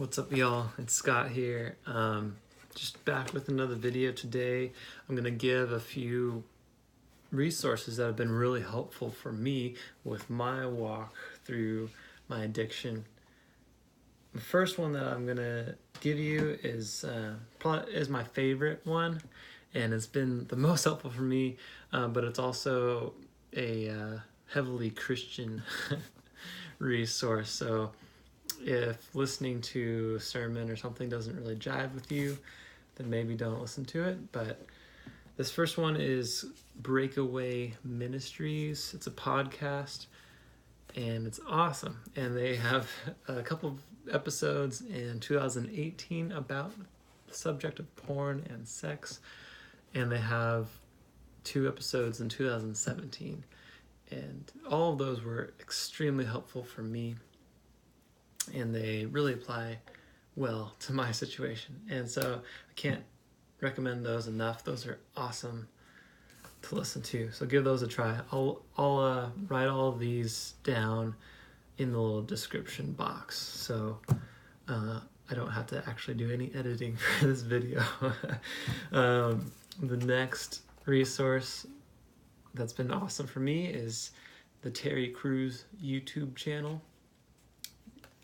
What's up, y'all? It's Scott here. Just back with another video today. I'm going to give a few resources that have been really helpful for me with my walk through my addiction. The first one that I'm going to give you is my favorite one, and it's been the most helpful for me, but it's also a heavily Christian resource. So if listening to a sermon or something doesn't really jive with you, then maybe don't listen to it. But this first one is Breakaway Ministries. It's a podcast, and it's awesome. And they have a couple of episodes in 2018 about the subject of porn and sex, and they have 2 episodes in 2017. And all of those were extremely helpful for me, and they really apply well to my situation. And so I can't recommend those enough. Those are awesome to listen to. So give those a try. I'll write all of these down in the little description box, so I don't have to actually do any editing for this video. The next resource that's been awesome for me is the Terry Crews YouTube channel.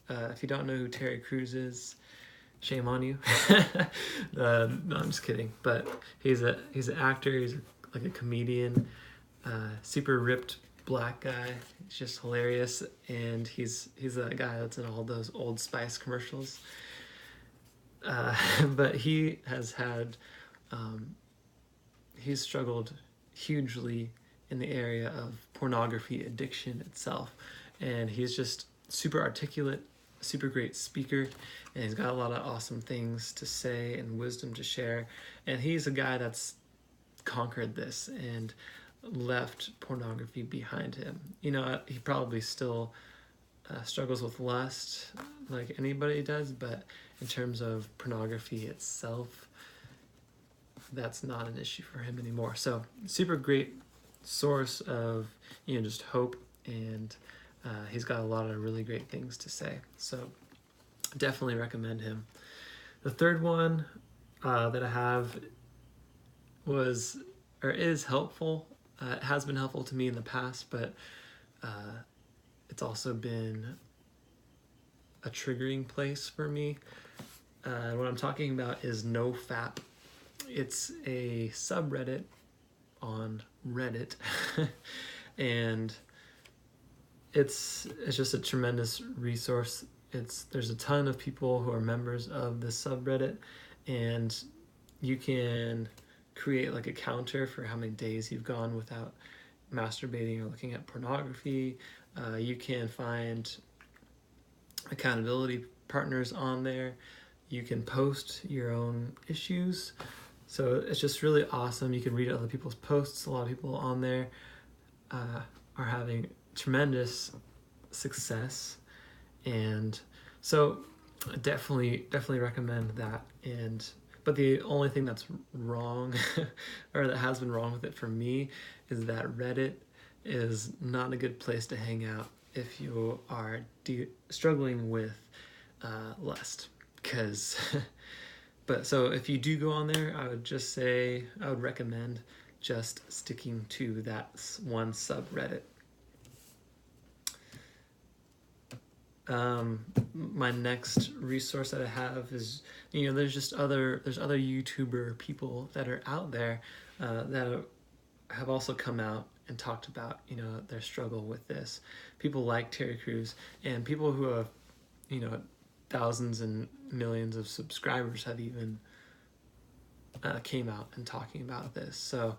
If you don't know who Terry Crews is, shame on you. No, I'm just kidding. But he's an actor. He's like a comedian, super ripped black guy. He's just hilarious, and he's a guy that's in all those Old Spice commercials. But he has had he's struggled hugely in the area of pornography addiction itself, and he's just super articulate, super great speaker, and he's got a lot of awesome things to say and wisdom to share. And he's a guy that's conquered this and left pornography behind him. You know, he probably still struggles with lust like anybody does, but in terms of pornography itself, that's not an issue for him anymore. So super great source of, just hope, and he's got a lot of really great things to say. So definitely recommend him. The third one that I have is helpful. It has been helpful to me in the past, but it's also been a triggering place for me. What I'm talking about is NoFap. It's a subreddit on Reddit, and it's just a tremendous resource. There's a ton of people who are members of this subreddit, and you can create like a counter for how many days you've gone without masturbating or looking at pornography. You can find accountability partners on there. You can post your own issues. So it's just really awesome. You can read other people's posts. A lot of people on there are having tremendous success, and so I definitely recommend that. But the only thing that's wrong or that has been wrong with it for me is that Reddit is not a good place to hang out if you are struggling with lust, so if you do go on there, I would recommend just sticking to that one subreddit. My next resource that I have is, there's other YouTuber people that are out there that have also come out and talked about, their struggle with this. People like Terry Crews and people who have, thousands and millions of subscribers have even came out and talking about this. So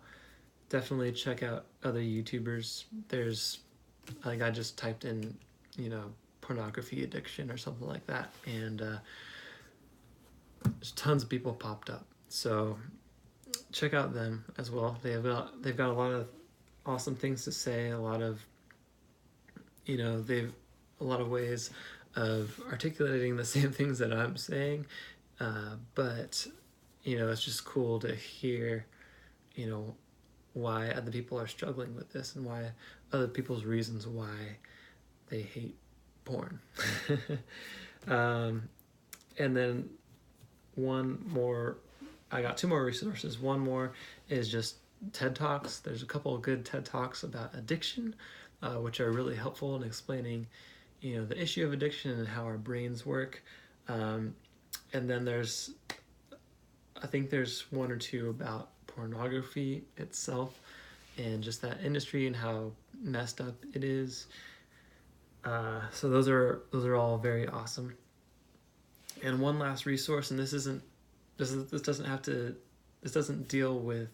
definitely check out other YouTubers. I just typed in, pornography addiction or something like that, and there's tons of people popped up. So check out them as well. They've got a lot of awesome things to say, a lot of ways of articulating the same things that I'm saying, but it's just cool to hear why other people are struggling with this and why other people's reasons why they hate porn. And then I got 2 more resources. One more is just TED Talks. There's a couple of good TED Talks about addiction, which are really helpful in explaining, the issue of addiction and how our brains work. And then I think there's 1 or 2 about pornography itself and just that industry and how messed up it is. So those are all very awesome. And one last resource, and this doesn't deal with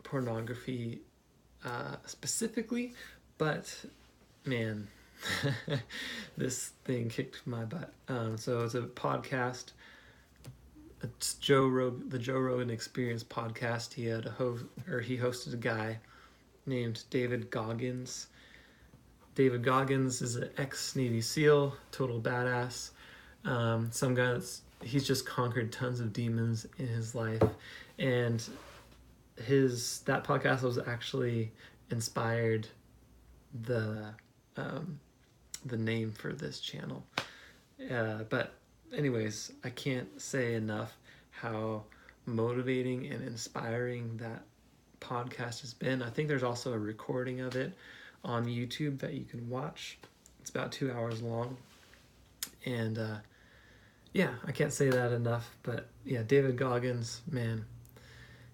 pornography specifically, but man, this thing kicked my butt. So it's a podcast. It's the Joe Rogan Experience podcast. He hosted a guy named David Goggins. David Goggins is an ex-Navy SEAL, total badass. Some guy he's just conquered tons of demons in his life, and that podcast was actually inspired the name for this channel. But anyways, I can't say enough how motivating and inspiring that podcast has been. I think there's also a recording of it on YouTube that you can watch. It's about 2 hours long. And I can't say that enough. But yeah, David Goggins, man,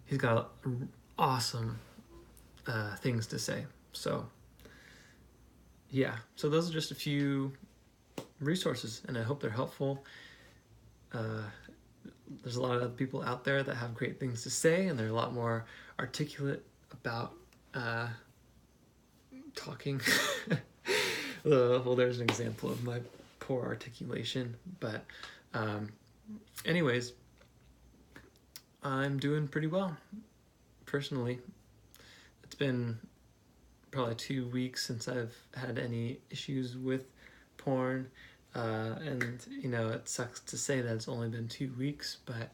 he's got awesome things to say. So yeah, so those are just a few resources, and I hope they're helpful. There's a lot of people out there that have great things to say, and they're a lot more articulate about talking. Well, there's an example of my poor articulation, but anyways, I'm doing pretty well personally. It's been probably 2 weeks since I've had any issues with porn, and it sucks to say that it's only been 2 weeks, but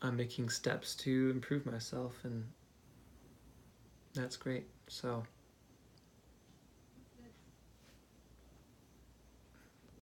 I'm making steps to improve myself, and that's great. So